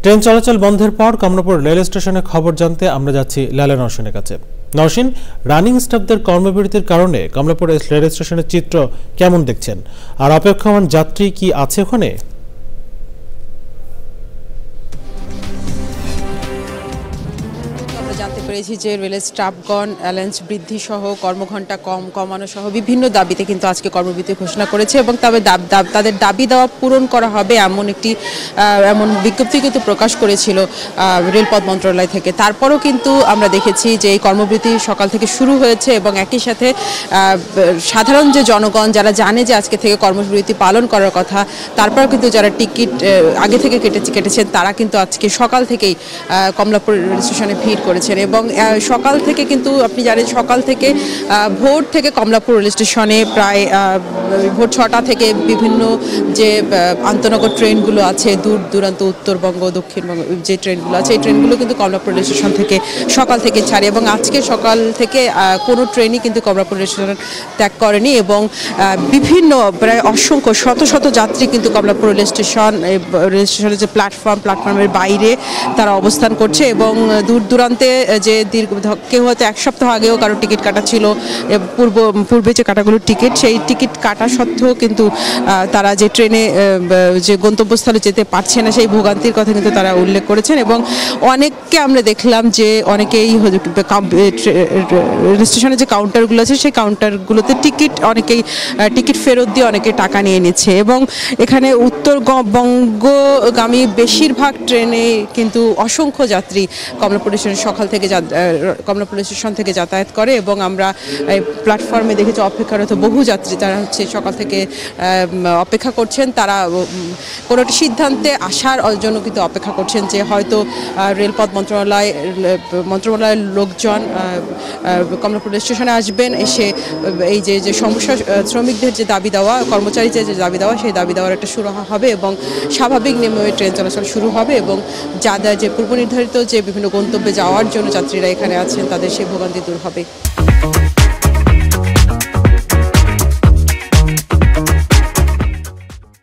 Train চলাচল বন্ধের পর কমলাপুর রেল স্টেশনে খবর জানতে আমরা যাচ্ছি লালা নরসিনের কাছে। নরসিন, রানিং স্টাফদের কর্মবিরতির কারণে কমলাপুর রেল স্টেশনের চিত্র কেমন দেখছেন, আর অপেক্ষমান যাত্রী কি আছে ওখানে? জানতে পেরেছি যে রেলের স্টাফগণ অ্যালায়েন্স বৃদ্ধি সহ কর্মঘণ্টা কমানো সহ বিভিন্ন দাবিতে কিন্তু আজকে কর্মবিরতি ঘোষণা করেছে এবং তাদের দাবি দেওয়া পূরণ করা হবে এমন বিজ্ঞপ্তি কিন্তু প্রকাশ করেছিল রেলপথ মন্ত্রণালয় থেকে। তারপরও কিন্তু আমরা দেখেছি যে এই কর্মবিরতি সকাল থেকে শুরু হয়েছে এবং একই সাথে সাধারণ যে জনগণ যারা জানে যে আজকে থেকে কর্মবিরতি পালন করার কথা, তারপরেও কিন্তু যারা টিকিট আগে থেকে কেটেছেন তারা কিন্তু আজকে সকাল থেকেই কমলাপুর রেল স্টেশনে ভিড় করেছেন এবং সকাল থেকে কিন্তু আপনি জানেন সকাল থেকে ভোর থেকে কমলাপুর রেল স্টেশনে প্রায় ভোর 6টা থেকে বিভিন্ন যে আন্তনগর ট্রেনগুলো আছে দূর দূরান্ত উত্তরবঙ্গ দক্ষিণবঙ্গ যে ট্রেনগুলো আছে এই ট্রেনগুলো কিন্তু কমলাপুর রেল স্টেশন থেকে সকাল থেকে ছাড়ে এবং আজকে সকাল থেকে কোনো ট্রেনই কিন্তু কমলাপুর রেল স্টেশন ত্যাগ করেনি এবং বিভিন্ন প্রায় অসংখ্য শত শত যাত্রী কিন্তু কমলাপুর রেল স্টেশনের যে প্ল্যাটফর্মের বাইরে তারা অবস্থান করছে এবং দূর দূরান্তে যে কেউ হয়তো এক সপ্তাহ আগেও কারো টিকিট কাটা ছিল পূর্বে যে কাটাগুলোর টিকিট, সেই টিকিট কাটা সত্ত্বেও কিন্তু তারা যে ট্রেনে যে গন্তব্যস্থলে যেতে পারছে না সেই ভোগান্তির কথা কিন্তু তারা উল্লেখ করেছেন এবং অনেককে আমরা দেখলাম যে অনেকেই রেল স্টেশনের যে কাউন্টারগুলো আছে সেই কাউন্টারগুলোতে অনেকেই টিকিট ফেরত দিয়ে অনেকে টাকা নিয়ে নিচ্ছে এবং এখানে উত্তরবঙ্গগামী বেশিরভাগ ট্রেনে কিন্তু অসংখ্য যাত্রী কমলাপুর স্টেশন থেকে যাতায়াত করে এবং আমরা প্ল্যাটফর্মে দেখেছি অপেক্ষারত বহু যাত্রী তারা সকাল থেকে অপেক্ষা করছেন, তারা কোনো একটি সিদ্ধান্তে আসার জন্য কিন্তু অপেক্ষা করছেন যে হয়তো রেলপথ মন্ত্রণালয়ের লোকজন কমলাপুর স্টেশনে আসবেন, এসে এই যে সমস্যা শ্রমিকদের যে দাবি দেওয়া কর্মচারীদের যে দাবি দেওয়া সেই দাবি দেওয়ার একটা শুরু হবে এবং স্বাভাবিক নিয়মে ট্রেন চলাচল শুরু হবে এবং যাদের যে পূর্ব নির্ধারিত যে বিভিন্ন গন্তব্যে যাওয়ার জন্য যাত্রীরা এখানে আছেন তাদের সেই ভোগান্তি দূর হবে।